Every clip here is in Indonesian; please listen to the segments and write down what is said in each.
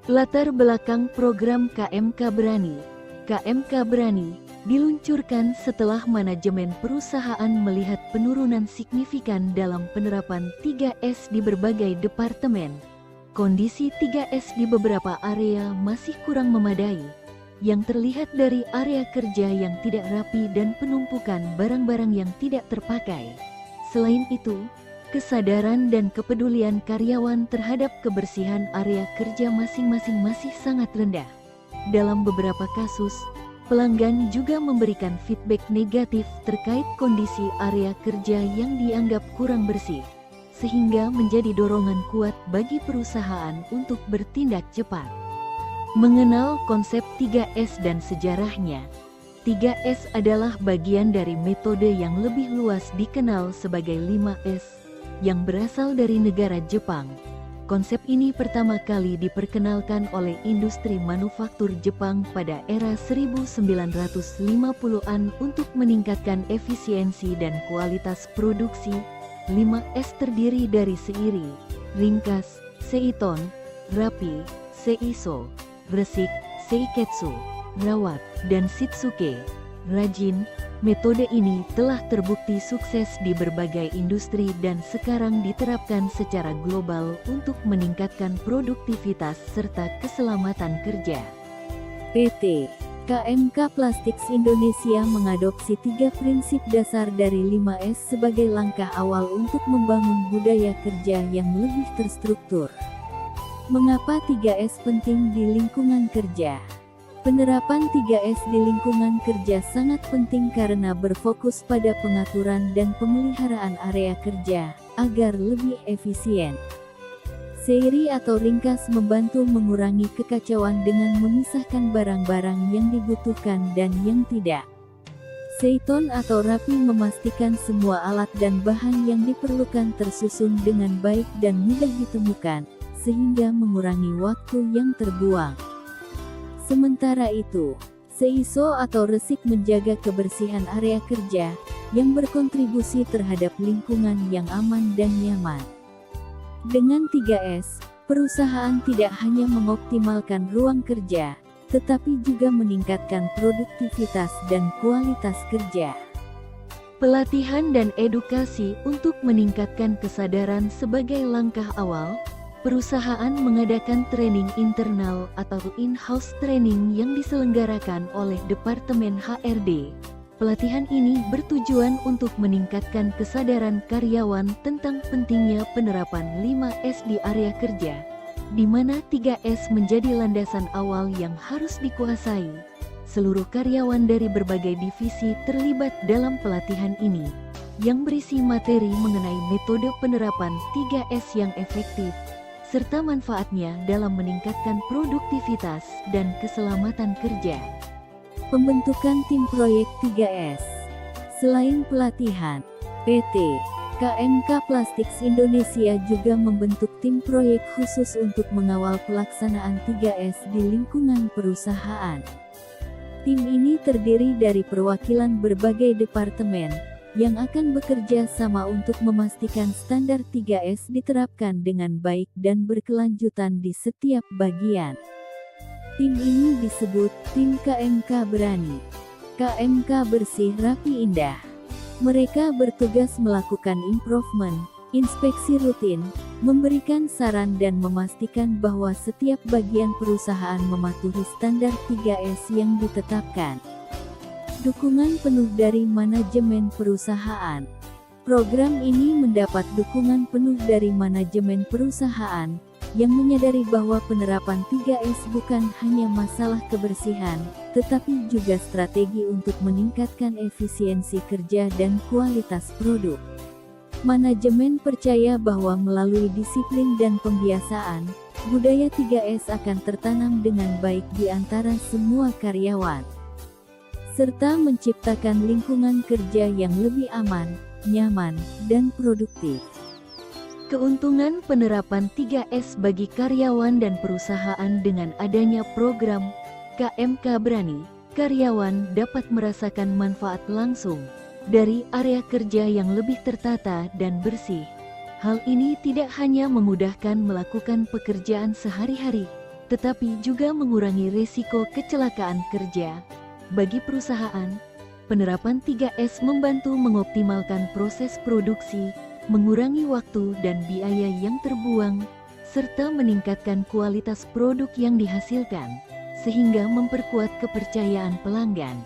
Latar belakang program KMK Berani. KMK Berani diluncurkan setelah manajemen perusahaan melihat penurunan signifikan dalam penerapan 3S di berbagai departemen. Kondisi 3S di beberapa area masih kurang memadai, yang terlihat dari area kerja yang tidak rapi dan penumpukan barang-barang yang tidak terpakai. Selain itu, kesadaran dan kepedulian karyawan terhadap kebersihan area kerja masing-masing masih sangat rendah. Dalam beberapa kasus, pelanggan juga memberikan feedback negatif terkait kondisi area kerja yang dianggap kurang bersih, sehingga menjadi dorongan kuat bagi perusahaan untuk bertindak cepat. Mengenal konsep 3S dan sejarahnya. 3S adalah bagian dari metode yang lebih luas dikenal sebagai 5S, yang berasal dari negara Jepang. Konsep ini pertama kali diperkenalkan oleh industri manufaktur Jepang pada era 1950-an untuk meningkatkan efisiensi dan kualitas produksi. 5S terdiri dari seiri, ringkas, seiton, rapi, seiso, resik, seiketsu, rawat, dan shitsuke, rajin. Metode ini telah terbukti sukses di berbagai industri dan sekarang diterapkan secara global untuk meningkatkan produktivitas serta keselamatan kerja. PT KMK Plastics Indonesia mengadopsi 3 prinsip dasar dari 5S sebagai langkah awal untuk membangun budaya kerja yang lebih terstruktur. Mengapa 3S penting di lingkungan kerja? Penerapan 3S di lingkungan kerja sangat penting karena berfokus pada pengaturan dan pemeliharaan area kerja, agar lebih efisien. Seiri atau ringkas membantu mengurangi kekacauan dengan memisahkan barang-barang yang dibutuhkan dan yang tidak. Seiton atau rapi memastikan semua alat dan bahan yang diperlukan tersusun dengan baik dan mudah ditemukan, sehingga mengurangi waktu yang terbuang. Sementara itu, seiso atau resik menjaga kebersihan area kerja, yang berkontribusi terhadap lingkungan yang aman dan nyaman. Dengan 3S, perusahaan tidak hanya mengoptimalkan ruang kerja, tetapi juga meningkatkan produktivitas dan kualitas kerja. Pelatihan dan edukasi untuk meningkatkan kesadaran sebagai langkah awal. Perusahaan mengadakan training internal atau in-house training yang diselenggarakan oleh Departemen HRD. Pelatihan ini bertujuan untuk meningkatkan kesadaran karyawan tentang pentingnya penerapan 5S di area kerja, di mana 3S menjadi landasan awal yang harus dikuasai. Seluruh karyawan dari berbagai divisi terlibat dalam pelatihan ini, yang berisi materi mengenai metode penerapan 3S yang efektif, serta manfaatnya dalam meningkatkan produktivitas dan keselamatan kerja. Pembentukan tim proyek 3S. Selain pelatihan, PT KMK Plastics Indonesia juga membentuk tim proyek khusus untuk mengawal pelaksanaan 3S di lingkungan perusahaan. Tim ini terdiri dari perwakilan berbagai departemen, yang akan bekerja sama untuk memastikan standar 3S diterapkan dengan baik dan berkelanjutan di setiap bagian. Tim ini disebut Tim KMK Berani. KMK Bersih Rapi Indah. Mereka bertugas melakukan improvement, inspeksi rutin, memberikan saran dan memastikan bahwa setiap bagian perusahaan mematuhi standar 3S yang ditetapkan. Dukungan penuh dari manajemen perusahaan. Program ini mendapat dukungan penuh dari manajemen perusahaan, yang menyadari bahwa penerapan 3S bukan hanya masalah kebersihan, tetapi juga strategi untuk meningkatkan efisiensi kerja dan kualitas produk. Manajemen percaya bahwa melalui disiplin dan pembiasaan, budaya 3S akan tertanam dengan baik di antara semua karyawan, serta menciptakan lingkungan kerja yang lebih aman, nyaman, dan produktif. Keuntungan penerapan 3S bagi karyawan dan perusahaan. Dengan adanya program KMK Berani, karyawan dapat merasakan manfaat langsung dari area kerja yang lebih tertata dan bersih. Hal ini tidak hanya memudahkan melakukan pekerjaan sehari-hari, tetapi juga mengurangi risiko kecelakaan kerja. Bagi perusahaan, penerapan 3S membantu mengoptimalkan proses produksi, mengurangi waktu dan biaya yang terbuang, serta meningkatkan kualitas produk yang dihasilkan, sehingga memperkuat kepercayaan pelanggan.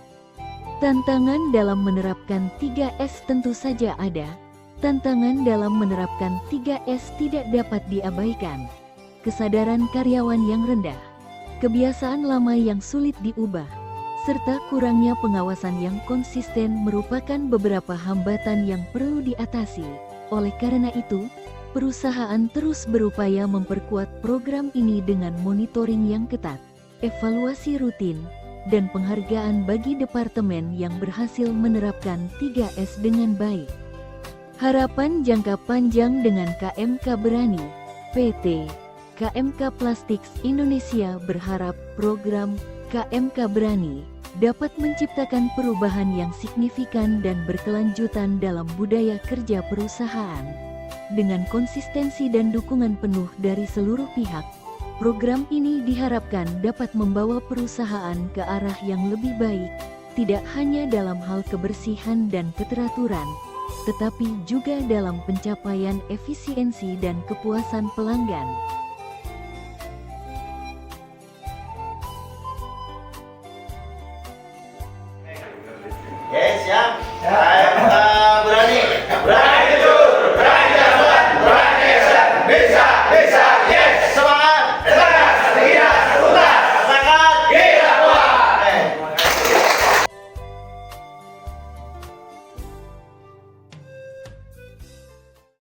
Tantangan dalam menerapkan 3S tentu saja ada. Tantangan dalam menerapkan 3S tidak dapat diabaikan. Kesadaran karyawan yang rendah, kebiasaan lama yang sulit diubah, serta kurangnya pengawasan yang konsisten merupakan beberapa hambatan yang perlu diatasi. Oleh karena itu, perusahaan terus berupaya memperkuat program ini dengan monitoring yang ketat, evaluasi rutin, dan penghargaan bagi departemen yang berhasil menerapkan 3S dengan baik. Harapan jangka panjang dengan KMK Berani, PT KMK Plastics Indonesia berharap program KMK Berani dapat menciptakan perubahan yang signifikan dan berkelanjutan dalam budaya kerja perusahaan. Dengan konsistensi dan dukungan penuh dari seluruh pihak, program ini diharapkan dapat membawa perusahaan ke arah yang lebih baik, tidak hanya dalam hal kebersihan dan keteraturan, tetapi juga dalam pencapaian efisiensi dan kepuasan pelanggan. Oke, siap.